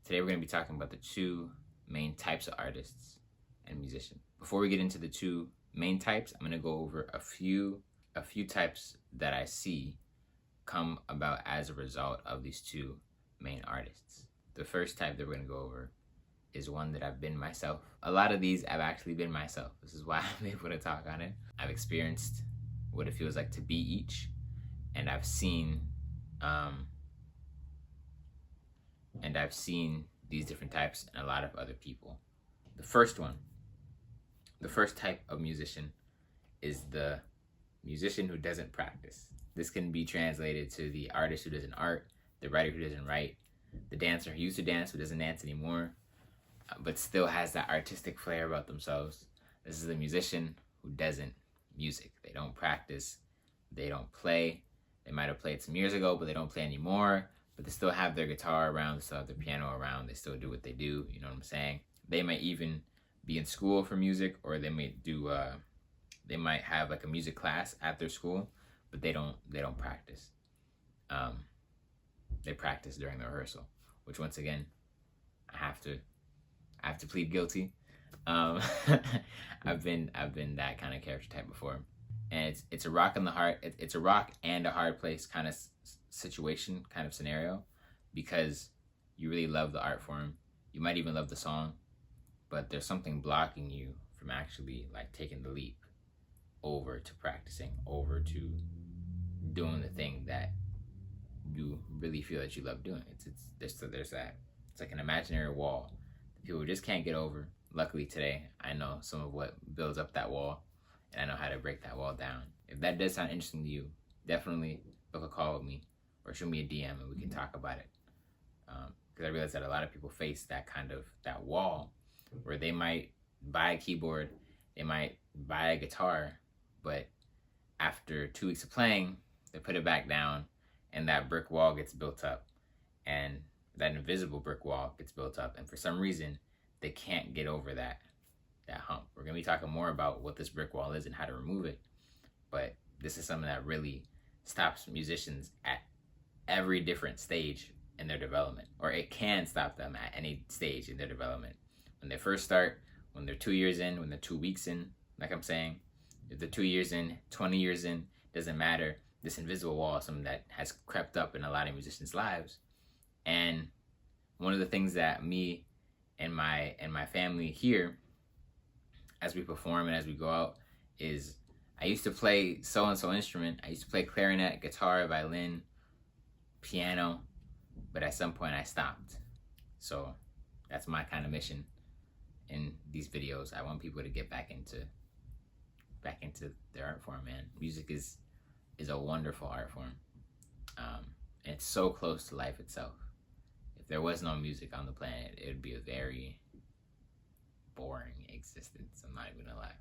Today we're going to be talking about the two main types of artists and musicians. Before we get into the two main types, I'm going to go over a few types that I see come about as a result of these two main artists. The first type that we're going to go over is one that I've been myself. A lot of these I've actually been myself. This is why I'm able to talk on it. I've experienced what it feels like to be each, and I've seen these different types in a lot of other people. The first type of musician is the musician who doesn't practice. This can be translated to the artist who doesn't art, the writer who doesn't write, the dancer who used to dance who doesn't dance anymore, but still has that artistic flair about themselves. This is the musician who doesn't music. They don't practice, they don't play. They might have played some years ago, but they don't play anymore. But they still have their guitar around, they still have their piano around, they still do what they do, you know what I'm saying? They might even be in school for music, or they might do they might have like a music class at their school, but they don't practice. They practice during the rehearsal, which once again, I have to plead guilty. I've been that kind of character type before, and it's a rock in the heart. It's a rock and a hard place kind of situation, kind of scenario, because you really love the art form. You might even love the song, but there's something blocking you from actually like taking the leap over to practicing, over to doing the thing that you really feel that you love doing. There's that. It's like an imaginary wall that people just can't get over. Luckily today, I know some of what builds up that wall, and I know how to break that wall down. If that does sound interesting to you, definitely book a call with me or shoot me a DM and we can talk about it. Because I realize that a lot of people face that wall where they might buy a keyboard, they might buy a guitar, but after 2 weeks of playing, they put it back down and that brick wall gets built up, and that invisible brick wall gets built up, and for some reason they can't get over that hump. We're going to be talking more about what this brick wall is and how to remove it, but this is something that really stops musicians at every different stage in their development, or it can stop them at any stage in their development. When they first start, when they're 2 years in, when they're 2 weeks in, like I'm saying, if they're 2 years in, 20 years in, doesn't matter. This invisible wall is something that has crept up in a lot of musicians' lives. And one of the things that me and my family hear as we perform and as we go out is, I used to play so-and-so instrument. I used to play clarinet, guitar, violin, piano, but at some point I stopped. So that's my kind of mission in these videos. I want people to get back into their art form, man. Music is a wonderful art form. And it's so close to life itself. If there was no music on the planet, it would be a very boring existence. I'm not even gonna lie.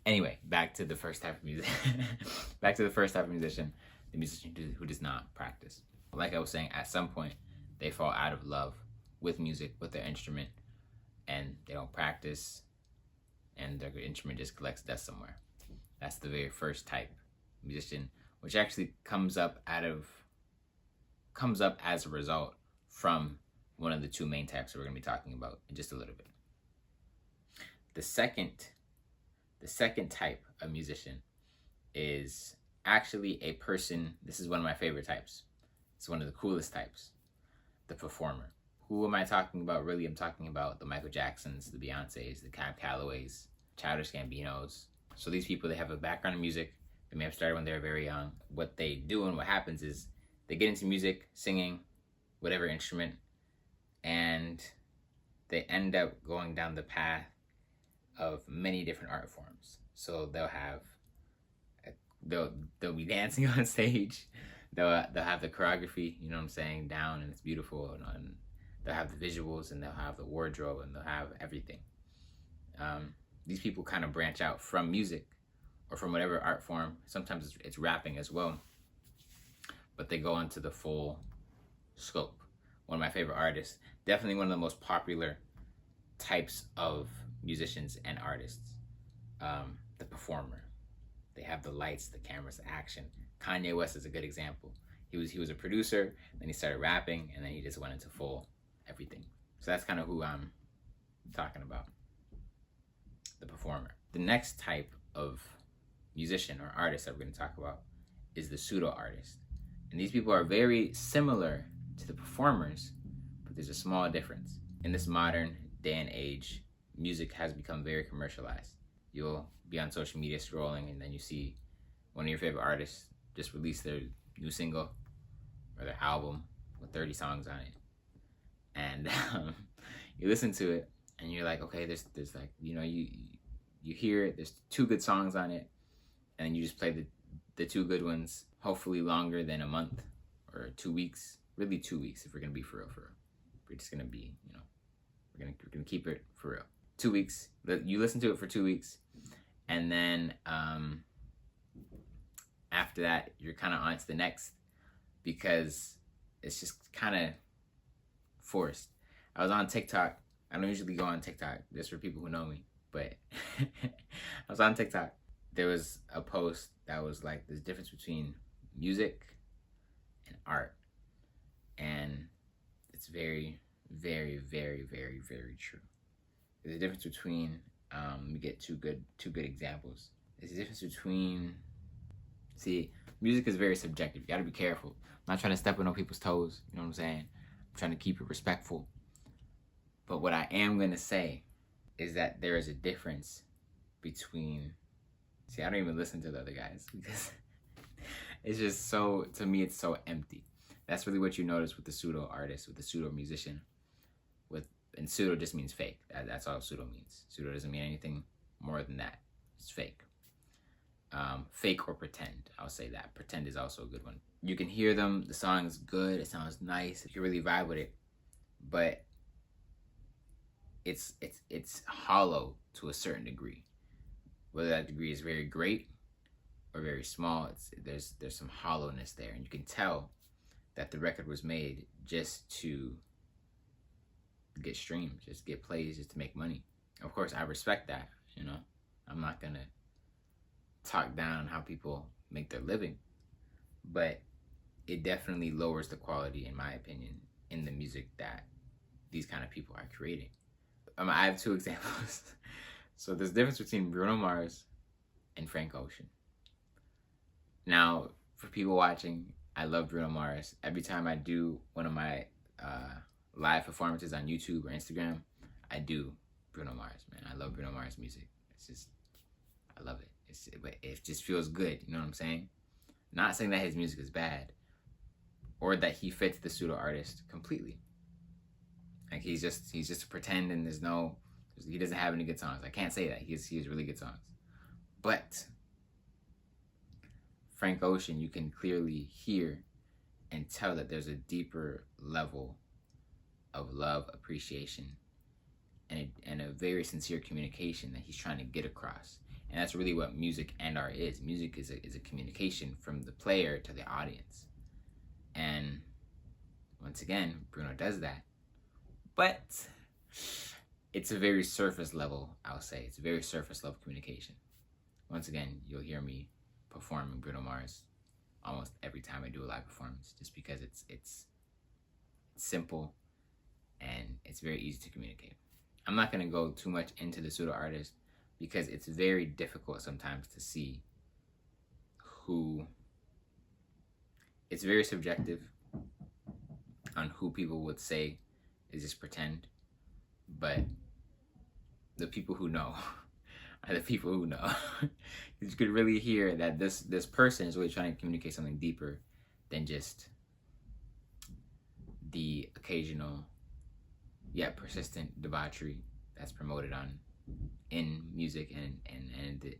Anyway, back to the first type of music. Back to the first type of musician, the musician who does not practice. Like I was saying, at some point, they fall out of love with music, with their instrument, and they don't practice, and their instrument just collects dust somewhere. That's the very first type musician, which actually comes up as a result from one of the two main types that we're going to be talking about in just a little bit. The second type of musician is actually a person. This is one of my favorite types. It's one of the coolest types, the performer. Who am I talking about? Really, I'm talking about the Michael Jacksons, the Beyoncés, the Cab Callaways, Childish Gambinos. So these people, they have a background in music. They may have started when they were very young. What they do and what happens is they get into music, singing, whatever instrument, and they end up going down the path of many different art forms. So they'll be dancing on stage. They'll have the choreography, you know what I'm saying, down, and it's beautiful, and they'll have the visuals, and they'll have the wardrobe, and they'll have everything. These people kind of branch out from music or from whatever art form. Sometimes it's rapping as well, but they go into the full scope. One of my favorite artists, definitely one of the most popular types of musicians and artists, the performer. They have the lights, the cameras, the action. Kanye West is a good example. He was a producer, then he started rapping, and then he just went into full everything. So that's kind of who I'm talking about, the performer. The next type of musician or artist that we're going to talk about is the pseudo artist. And these people are very similar to the performers, but there's a small difference. In this modern day and age, music has become very commercialized. You'll be on social media scrolling, and then you see one of your favorite artists just release their new single or their album with 30 songs on it. And you listen to it, and you're like, okay, there's like, you know, you hear it, there's 2 good songs on it, and you just play the 2 good ones, hopefully longer than a month or 2 weeks, really 2 weeks if we're gonna be for real. We're just gonna be, you know, we're gonna keep it for real. 2 weeks, you listen to it for 2 weeks, and then after that, you're kind of on to the next, because it's just kind of forced. I was on TikTok. I don't usually go on TikTok, just for people who know me, but I was on TikTok. There was a post that was like, there's a difference between music and art. And it's very, very, very, very, very true. There's a difference between, we get two good examples. There's a difference between, see, music is very subjective. You gotta be careful. I'm not trying to step on people's toes, you know what I'm saying? I'm trying to keep it respectful. But what I am gonna say is that there is a difference between, see, I don't even listen to the other guys because it's just so, to me, it's so empty. That's really what you notice with the pseudo artist, with the pseudo musician. And pseudo just means fake. That's all pseudo means. Pseudo doesn't mean anything more than that. It's fake. Fake or pretend, I'll say that. Pretend is also a good one. You can hear them, the song is good, it sounds nice, if you really vibe with it, but it's hollow to a certain degree. Whether that degree is very great or very small, there's some hollowness there, and you can tell that the record was made just to get streams, just get plays, just to make money. Of course, I respect that, you know. I'm not gonna talk down on how people make their living, but it definitely lowers the quality, in my opinion, in the music that these kind of people are creating. I have 2 examples. So there's a difference between Bruno Mars and Frank Ocean. Now, for people watching, I love Bruno Mars. Every time I do one of my live performances on YouTube or Instagram, I do Bruno Mars, man. I love Bruno Mars music. It's just, I love it. It just feels good, you know what I'm saying? Not saying that his music is bad or that he fits the pseudo artist completely. Like he's just a pretend, and he doesn't have any good songs. I can't say that. He has really good songs. But Frank Ocean, you can clearly hear and tell that there's a deeper level of love, appreciation, and a very sincere communication that he's trying to get across. And that's really what music and art is. Music is a communication from the player to the audience. And once again, Bruno does that. But it's a very surface level, I'll say. It's a very surface level communication. Once again, you'll hear me performing Bruno Mars almost every time I do a live performance, just because it's simple and it's very easy to communicate. I'm not going to go too much into the pseudo artist because it's very difficult sometimes to see it's very subjective on who people would say is just pretend, but the people who know are the people who know. You could really hear that this person is really trying to communicate something deeper than just the occasional yet persistent debauchery that's promoted in music and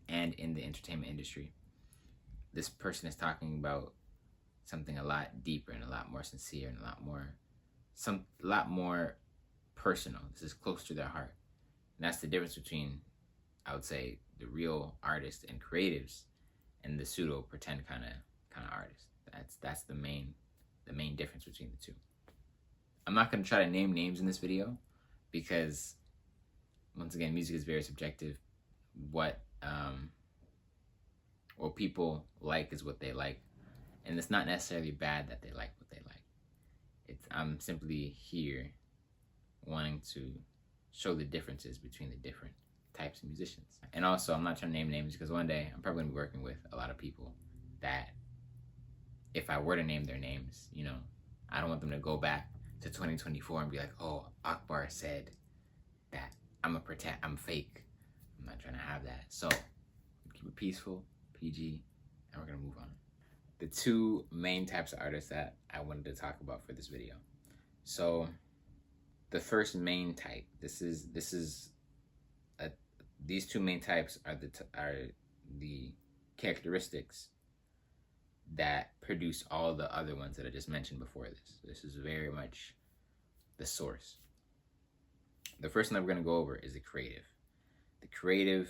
in the entertainment industry. This person is talking about something a lot deeper and a lot more sincere and a lot more personal. This is close to their heart. And that's the difference between, I would say, the real artists and creatives and the pseudo pretend kind of artists. That's the main difference between the two. I'm not going to try to name names in this video because, once again, music is very subjective. What people like is what they like, and it's not necessarily bad that they like what they like. I'm simply here wanting to show the differences between the different types of musicians. And also, I'm not trying to name names because one day I'm probably going to be working with a lot of people that if I were to name their names, you know, I don't want them to go back to 2024 and be like, oh, Akbar said that I'm fake. I'm not trying to have that. So keep it peaceful, PG, and we're going to move on. The two main types of artists that I wanted to talk about for this video. So the first main type, these two main types are the characteristics that produce all the other ones that I just mentioned before this. This is very much the source. The first one that we're going to go over is the creative. The creative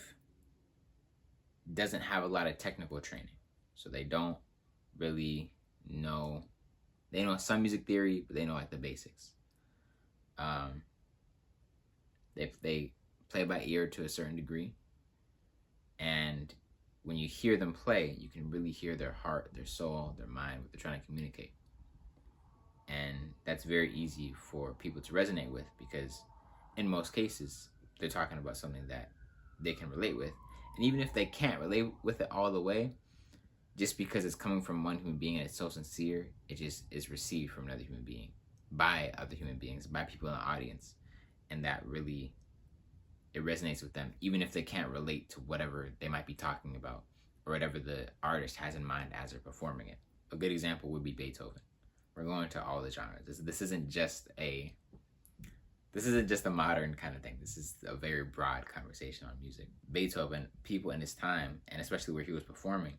doesn't have a lot of technical training, so they don't really know. They know some music theory, but they know like the basics. They play by ear to a certain degree, and when you hear them play, you can really hear their heart, their soul, their mind, what they're trying to communicate. And that's very easy for people to resonate with because in most cases, they're talking about something that they can relate with. And even if they can't relate with it all the way, just because it's coming from one human being and it's so sincere, it just is received from another human being, by other human beings, by people in the audience. And that really, it resonates with them, even if they can't relate to whatever they might be talking about or whatever the artist has in mind as they're performing it. A good example would be Beethoven. We're going to all the genres. This isn't just a modern kind of thing. This is a very broad conversation on music. Beethoven, people in his time, and especially where he was performing,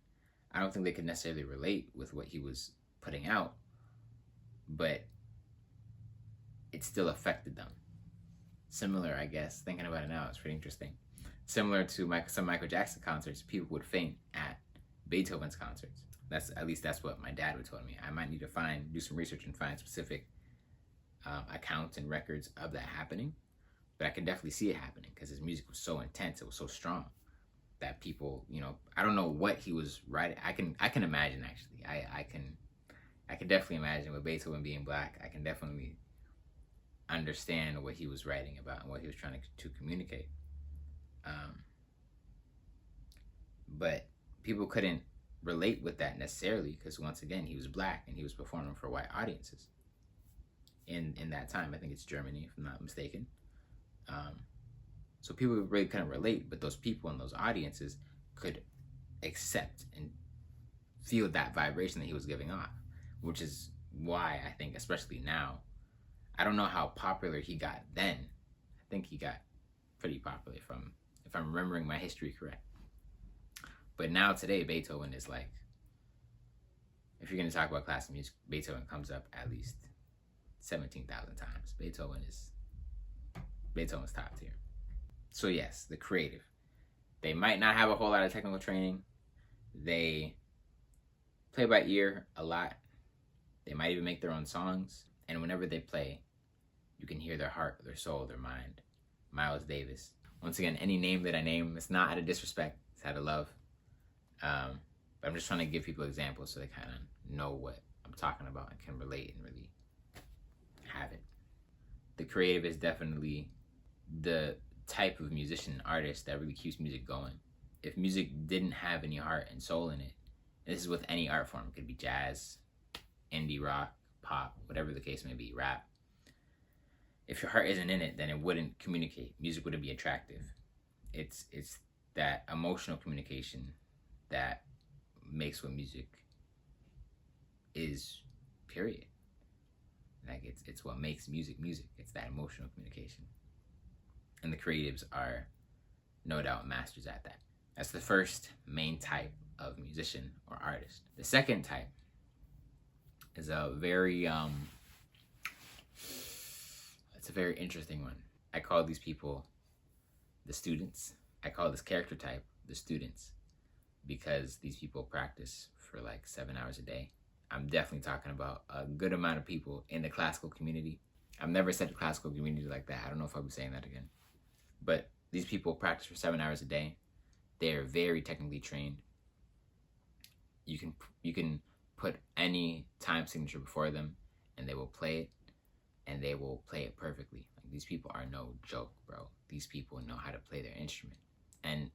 I don't think they could necessarily relate with what he was putting out, but it still affected them. Similar, I guess, thinking about it now, it's pretty interesting. Similar to some Michael Jackson concerts, people would faint at Beethoven's concerts. That's what my dad would tell me. I might need to do some research and find specific accounts and records of that happening, but I can definitely see it happening because his music was so intense, it was so strong that people, you know, I don't know what he was writing. I can imagine actually. I can definitely imagine with Beethoven being black. I can definitely understand what he was writing about and what he was trying to communicate. But people couldn't relate with that necessarily because once again, he was black and he was performing for white audiences in that time. I think it's Germany, if I'm not mistaken. So people really couldn't relate, but those people in those audiences could accept and feel that vibration that he was giving off, which is why I think, especially now, I don't know how popular he got then. I think he got pretty popular if I'm remembering my history correct. But now today, Beethoven is like, if you're going to talk about classical music, Beethoven comes up at least 17,000 times. Beethoven's top tier. So yes, the creative. They might not have a whole lot of technical training. They play by ear a lot. They might even make their own songs. And whenever they play, you can hear their heart, their soul, their mind. Miles Davis. Once again, any name that I name, it's not out of disrespect. It's out of love. But I'm just trying to give people examples so they kind of know what I'm talking about and can relate and really have it. The creative is definitely the type of musician and artist that really keeps music going. If music didn't have any heart and soul in it, and this is with any art form, it could be jazz, indie rock, pop, whatever the case may be, rap. If your heart isn't in it, then it wouldn't communicate. Music wouldn't be attractive. It's that emotional communication that makes what music is, period. Like it's what makes music music. It's that emotional communication. And the creatives are no doubt masters at that. That's the first main type of musician or artist. The second type is a very it's a very interesting one. I call these people the students. I call this character type the students because these people practice for like 7 hours a day. I'm definitely talking about a good amount of people in the classical community. I've never said the classical community like that. I don't know if I'll be saying that again. But these people practice for 7 hours a day. They are very technically trained. You can put any time signature before them and they will play it, and they will play it perfectly. Like these people are no joke, bro. These people know how to play their instrument. And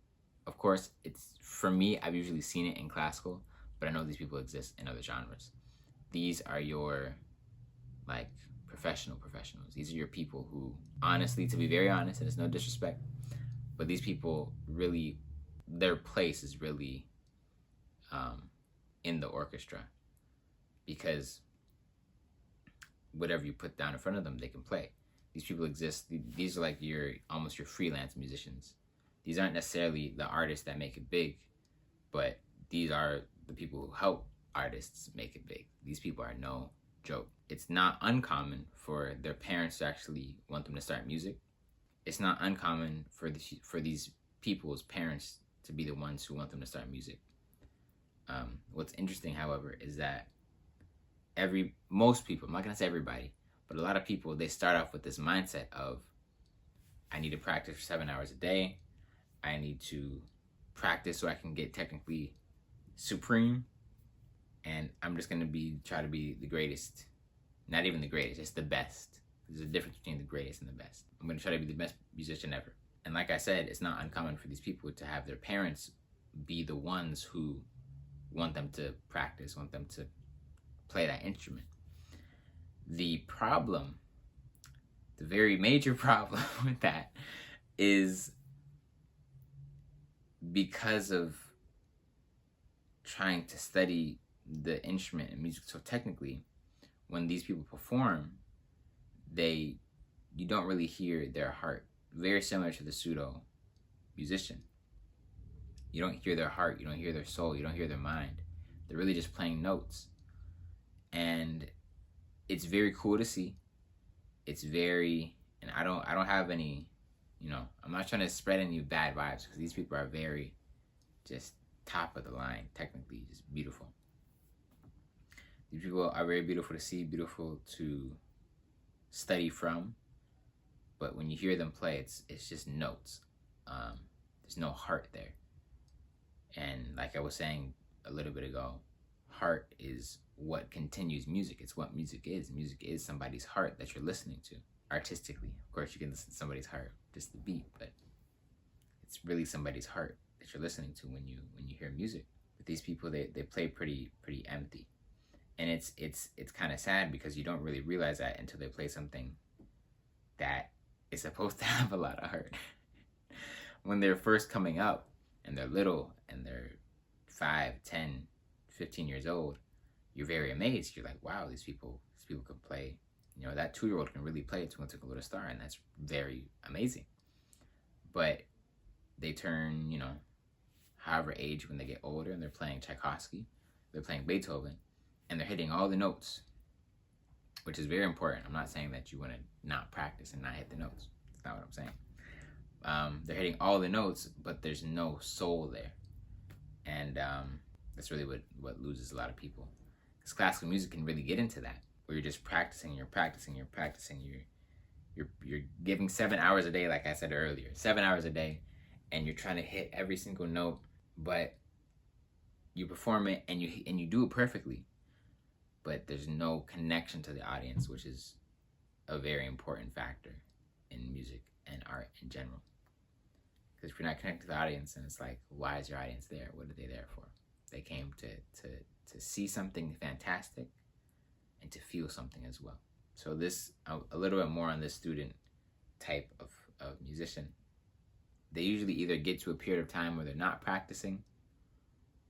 of course, it's, for me, I've usually seen it in classical, but I know these people exist in other genres. These are your, like, professionals. These are your people who, honestly, to be very honest, and it's no disrespect, but these people really, their place is really in the orchestra, because whatever you put down in front of them, they can play. These people exist. These are like almost your freelance musicians. These aren't necessarily the artists that make it big, but these are the people who help artists make it big. These people are no joke. It's not uncommon for their parents to actually want them to start music. It's not uncommon for these people's parents to be the ones who want them to start music. What's interesting, however, is that most people, I'm not gonna say everybody, but a lot of people, they start off with this mindset of, I need to practice for 7 hours a day. I need to practice so I can get technically supreme. And I'm just gonna try to be the greatest. Not even the greatest, it's the best. There's a difference between the greatest and the best. I'm gonna try to be the best musician ever. And like I said, it's not uncommon for these people to have their parents be the ones who want them to practice, want them to play that instrument. The problem, the very major problem with that is because of trying to study the instrument and music so technically, when these people perform, you don't really hear their heart. Very similar to the pseudo musician. You don't hear their heart, you don't hear their soul, you don't hear their mind. They're really just playing notes. And it's very cool to see. It's very, and I don't have any, I'm not trying to spread any bad vibes, because these people are very just top of the line, technically, just beautiful. These people are very beautiful to see, beautiful to study from. But when you hear them play, it's just notes. There's no heart there. And like I was saying a little bit ago, heart is what continues music. It's what music is. Music is somebody's heart that you're listening to artistically. Of course, you can listen to somebody's heart, just the beat, but it's really somebody's heart that you're listening to when you hear music. But these people, they play pretty empty, and it's kind of sad, because you don't really realize that until they play something that is supposed to have a lot of heart. When they're first coming up and they're little and they're 5, 10, 15 years old, you're very amazed. You're like, wow, these people can play. That 2-year-old can really play Twinkle Twinkle Little Star, and that's very amazing. But they turn, however age, when they get older and they're playing Tchaikovsky, they're playing Beethoven, and they're hitting all the notes, which is very important. I'm not saying that you want to not practice and not hit the notes. That's not what I'm saying. They're hitting all the notes, but there's no soul there. And that's really what loses a lot of people. Because classical music can really get into that, where you're just practicing, you're giving 7 hours a day, like I said earlier, 7 hours a day, and you're trying to hit every single note, but you perform it and you do it perfectly, but there's no connection to the audience, which is a very important factor in music and art in general. Because if you're not connected to the audience, then it's like, why is your audience there? What are they there for? They came to see something fantastic and to feel something as well. So this, a little bit more on this student type of musician. They usually either get to a period of time where they're not practicing,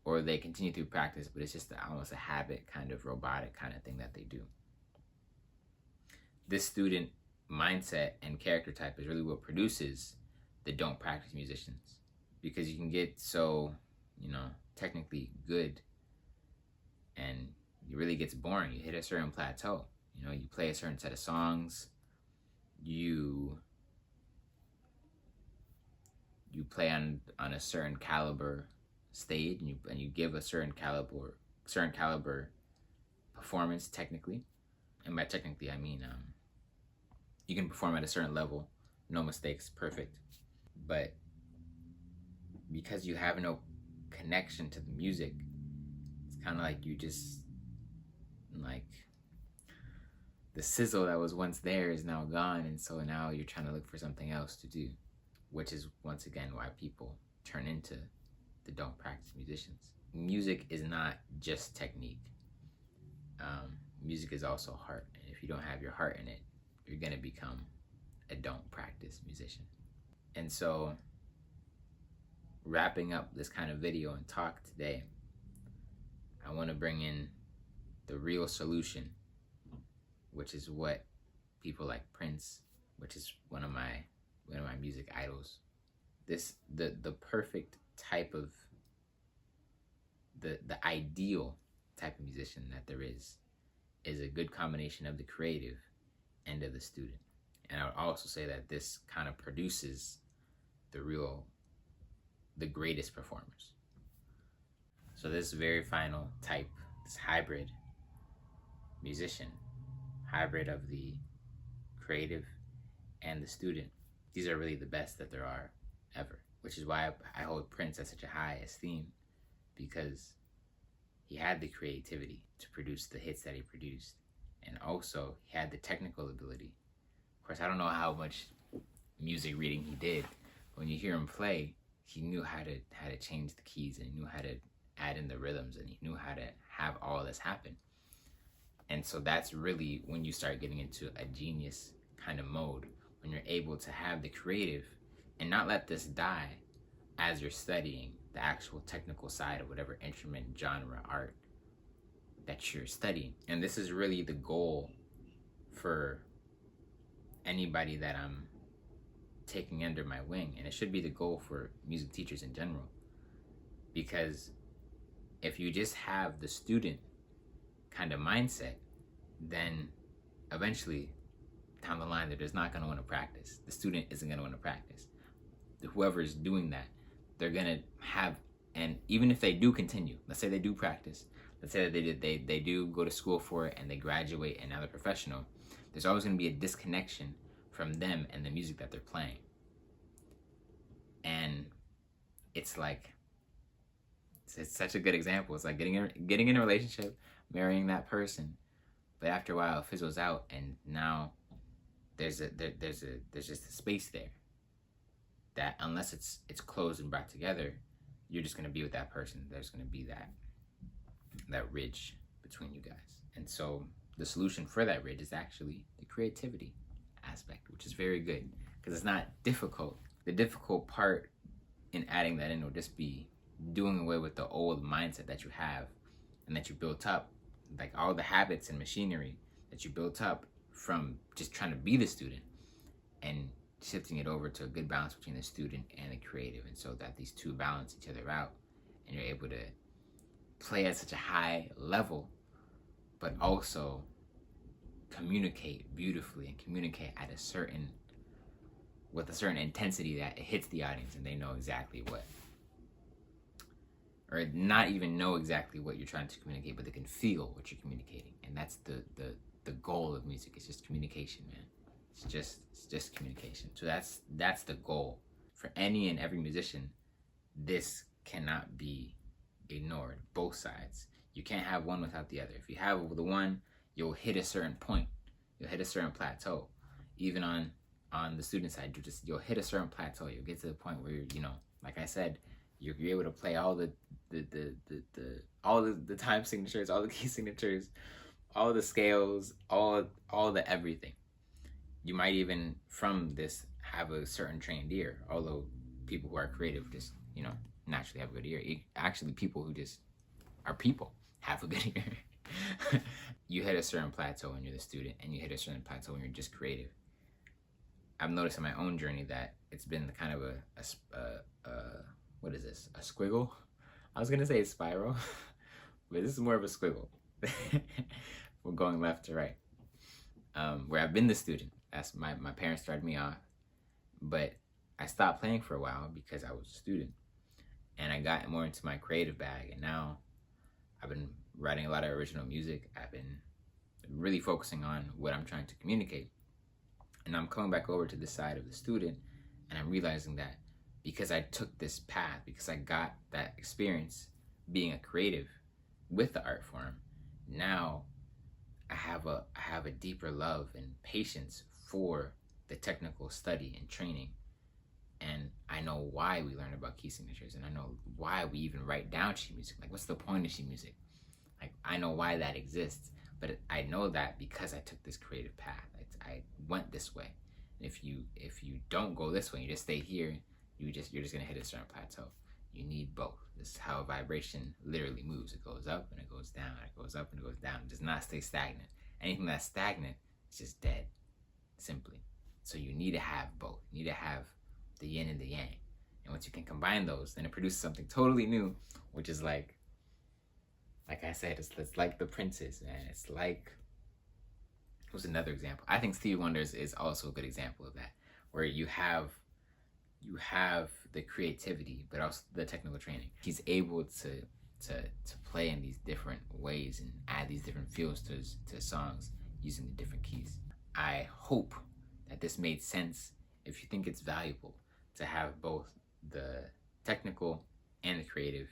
or they continue to practice, but it's just almost a habit, kind of robotic kind of thing that they do. This student mindset and character type is really what produces the don't practice musicians, because you can get so, technically good, and it really gets boring. You hit a certain plateau. You play a certain set of songs, you play on a certain caliber stage, and you give a certain caliber performance technically. And by technically, I mean you can perform at a certain level, no mistakes, perfect. But because you have no connection to the music, it's kind of like you just, like, the sizzle that was once there is now gone, and so now you're trying to look for something else to do, which is once again why people turn into the don't practice musicians. Music is not just technique. Music is also heart, and if you don't have your heart in it, you're gonna become a don't practice musician. And so, wrapping up this kind of video and talk today, I want to bring in the real solution, which is what people like Prince, which is one of my music idols. The perfect type of the ideal type of musician that there is a good combination of the creative and of the student. And I would also say that this kind of produces the greatest performers. So this very final type, this hybrid musician, hybrid of the creative and the student, these are really the best that there are ever, which is why I hold Prince at such a high esteem, because he had the creativity to produce the hits that he produced, and also he had the technical ability. Of course, I don't know how much music reading he did. When you hear him play, he knew how to change the keys, and he knew how to add in the rhythms, and he knew how to have all this happen. And so that's really when you start getting into a genius kind of mode, when you're able to have the creative and not let this die as you're studying the actual technical side of whatever instrument, genre, art that you're studying. And this is really the goal for anybody that I'm taking under my wing, and it should be the goal for music teachers in general, because if you just have the student kind of mindset, then eventually down the line they're just not going to want to practice. The student isn't going to want to practice. Whoever is doing that, they're going to have, and even if they do continue, let's say they do practice, let's say that they do go to school for it and they graduate and now they're professional, there's always going to be a disconnection from them and the music that they're playing. And it's like, it's such a good example. It's like getting in a relationship, marrying that person, but after a while it fizzles out, and now there's just a space there that, unless it's closed and brought together, you're just gonna be with that person. There's gonna be that ridge between you guys. And so the solution for that ridge is actually the creativity aspect, which is very good because it's not difficult. The difficult part in adding that in will just be doing away with the old mindset that you have and that you built up, like all the habits and machinery that you built up from just trying to be the student, and shifting it over to a good balance between the student and the creative, and so that these two balance each other out and you're able to play at such a high level but also communicate beautifully and communicate at with a certain intensity that it hits the audience and they know exactly what, or not even know exactly what you're trying to communicate, but they can feel what you're communicating. And that's the goal of music. It's just communication, man. It's just communication. So that's the goal for any and every musician. This cannot be ignored. Both sides. You can't have one without the other. If you have the one, you'll hit a certain point. You'll hit a certain plateau. Even on the student side, you'll hit a certain plateau. You'll get to the point where you're, like I said, you're able to play all the time signatures, all the key signatures, all the scales, all the everything. You might even from this have a certain trained ear, although people who are creative just naturally have a good ear. Actually, people who just are people have a good ear. You hit a certain plateau when you're the student, and you hit a certain plateau when you're just creative. I've noticed in my own journey that it's been kind of what is this? A squiggle? I was gonna say a spiral, but this is more of a squiggle. We're going left to right. Where I've been the student. That's my parents started me off, but I stopped playing for a while because I was a student, and I got more into my creative bag, and now I've been writing a lot of original music. I've been really focusing on what I'm trying to communicate, and I'm coming back over to this side of the student, and I'm realizing that because I took this path, because I got that experience being a creative with the art form, now I have a deeper love and patience for the technical study and training, and I know why we learn about key signatures, and I know why we even write down sheet music. Like, what's the point of sheet music? Like, I know why that exists, but I know that because I took this creative path. I went this way. And if you don't go this way, you just stay here, you're just gonna hit a certain plateau. You need both. This is how a vibration literally moves. It goes up and it goes down. It goes up and it goes down. It does not stay stagnant. Anything that's stagnant is just dead, simply. So you need to have both. You need to have the yin and the yang. And once you can combine those, then it produces something totally new, which is like I said, it's like the Princes, man. It's like, what's another example? I think Stevie Wonder is also a good example of that, where you have the creativity, but also the technical training. He's able to play in these different ways and add these different feels to songs using the different keys. I hope that this made sense. If you think it's valuable to have both the technical and the creative,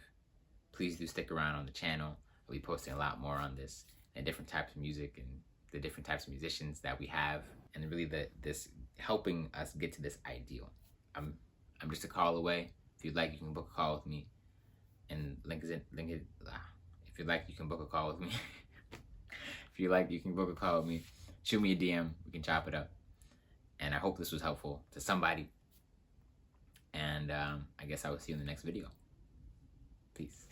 please do stick around on the channel. I'll be posting a lot more on this and different types of music and the different types of musicians that we have, and really this helping us get to this ideal. I'm just a call away. If you'd like, you can book a call with me, and link is if you'd like, you can book a call with me. If you like, you can book a call with me. Shoot me a DM. We can chop it up. And I hope this was helpful to somebody. And I guess I will see you in the next video. Peace.